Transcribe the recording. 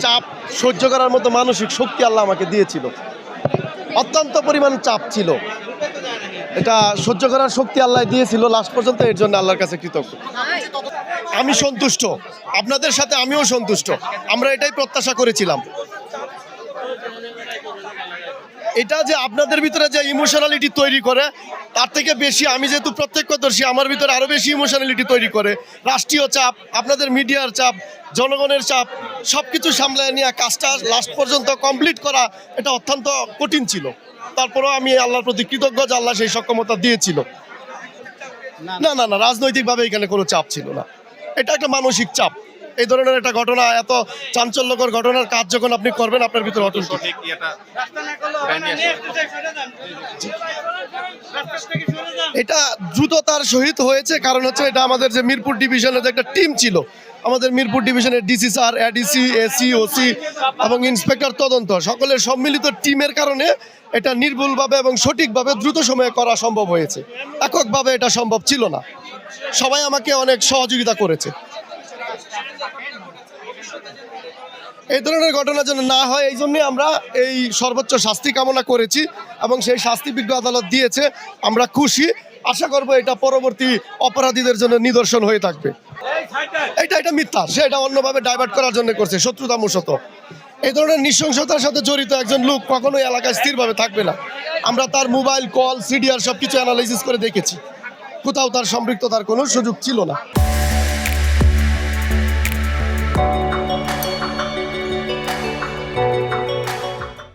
চাপ সহ্য করার মতো মানসিক শক্তি আল্লাহ আমাকে দিয়েছিল। অত্যন্ত পরিমাণ চাপ ছিল, এটা সহ্য করার শক্তি আল্লাহ দিয়েছিল লাস্ট পর্যন্ত। এর জন্য আল্লাহর কাছে কৃতজ্ঞ। আমি সন্তুষ্ট, আপনাদের সাথে আমিও সন্তুষ্ট। আমরা এটাই প্রত্যাশা করেছিলাম। এটা যে আপনাদের ভিতরে যে ইমোশনালিটি তৈরি করে, তার থেকে বেশি আমি যেহেতু প্রত্যক্ষদর্শী, আমার ভিতরে আরও বেশি ইমোশনালিটি তৈরি করে। রাষ্ট্রীয় চাপ, আপনাদের মিডিয়ার চাপ, জনগণের চাপ, সব কিছু সামলায় নিয়ে কাজটা লাস্ট পর্যন্ত কমপ্লিট করা এটা অত্যন্ত কঠিন ছিল। তারপরেও আমি আল্লাহর প্রতি কৃতজ্ঞ যে আল্লাহ সেই সক্ষমতা দিয়েছিল। না না না, রাজনৈতিকভাবে এখানে কোনো চাপ ছিল না, এটা একটা মানসিক চাপ। এই ধরনের একটা ঘটনা, এত চাঞ্চল্যকর ঘটনার কাজ যখন আপনি করবেন, আপনার ভিতরে অটল। এটা দ্রুততার সহিত হয়েছে, কারণ হচ্ছে এটা আমাদের যে মিরপুর ডিভিশনের যে একটা টিম ছিল, আমাদের মিরপুর ডিভিশনের DC sir, ADC, AC, OC এবং ইন্সপেক্টর তদন্ত সকলের সম্মিলিত টিমের কারণে এটা নির্ভুলভাবে এবং সঠিকভাবে দ্রুত সময়ে করা সম্ভব হয়েছে। এককভাবে এটা সম্ভব ছিল না, সবাই আমাকে অনেক সহযোগিতা করেছে। এই ধরনের ঘটনা যেন না হয়, এই জন্যই আমরা এই সর্বোচ্চ শাস্তি কামনা করেছি এবং সেই শাস্তি বিজ্ঞ আদালত দিয়েছে। আমরা খুশি, আশা করব এটা পরবর্তী অপরাধীদের জন্য নিদর্শন হয়ে থাকবে। এটা মিথ্যা, সে এটা অন্যভাবে ডাইভার্ট করার জন্য করছে, শত্রুতামূলত। এই ধরনের নৃশংসতার সাথে জড়িত একজন লোক কখনোই এলাকায় স্থিরভাবে থাকবে না। আমরা তার মোবাইল কল, সিডিআর সব কিছু অ্যানালাইসিস করে দেখেছি, কোথাও তার সম্পৃক্ততার কোনো সুযোগ ছিল না।